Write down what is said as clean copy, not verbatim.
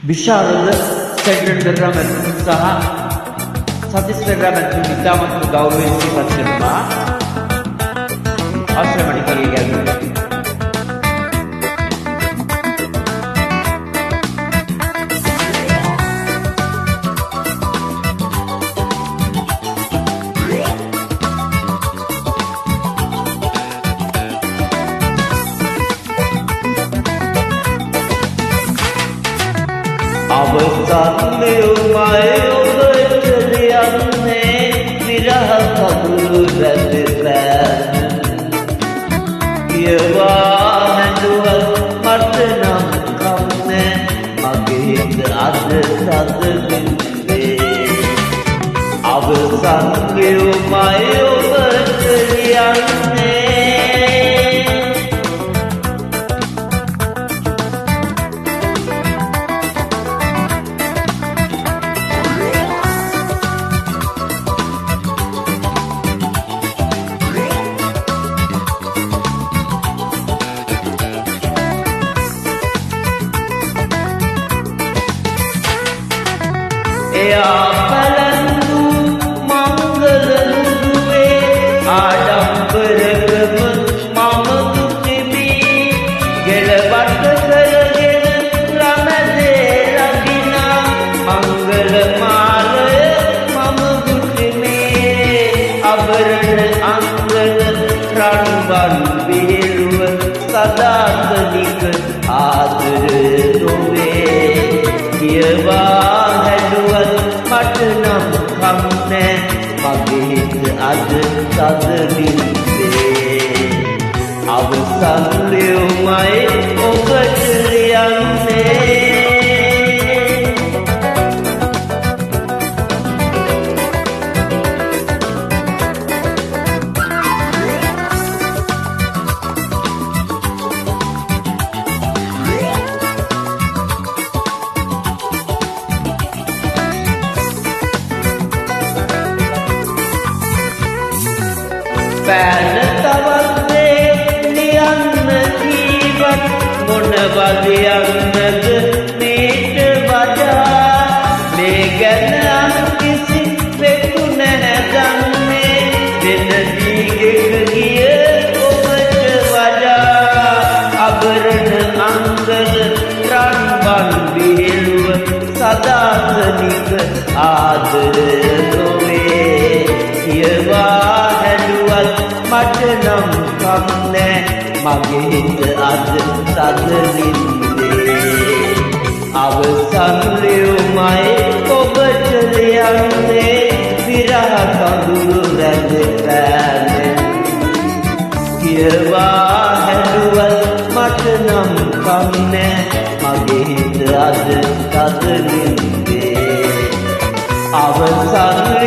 විශාරද සෙක්‍රටරි රමත් සහ සතිස් රමත් ඉතාමත් ගෞරවයෙන් සිහිපත් කරනවා ආශ්‍රමණී කලිය ගැන අවසන් මෙවුමයි ඔබට ලියන්නේ විරහ කඳුළු රැඳ පෑන කියවා හැඬුවත් මට නම් කම්නේ මගේ හිත අද සදමින්නේ අවසන් මෙවුමයි ඔබට ලියන්නේ එයා පලඳු මංගල නුදුවේ ආඩම්බරකම මම දුතිමි ගෙලවට කරගෙන රමදේ රකිනා මංගල මාලය මම දුතිමි අබරණ අංගල රන්වන් විහිළුව සදාතනික ආදර නොවේ කියවා මට නම් කම්නේ මගේ හිත අද සදමින්නේ අවසන් ලියුමයි ඔබට ලියන්නේ පෑන තවත්නේ ලියන්න ජීවත් මොනවද යන්නද මේට වඩා මේ ගැන කිසි වෙතු නැදන්නේ වෙන දීගෙක ගිය ඔබට වඩා අබරණ අංගල රන්වන් විහිළුව සදාතනික ආදර නොවේ කියවා මට නම් කම්නේ මගේ හිත අද සදමින්නේ අවසන් ලියුමයි ඔබට ලියන්නේ විරහ කඳුළු රැඳ පෑන කියවා හැඬුවත් මට නම් කම්නේ මගේ හිත අද සදමින්නේ අවසන්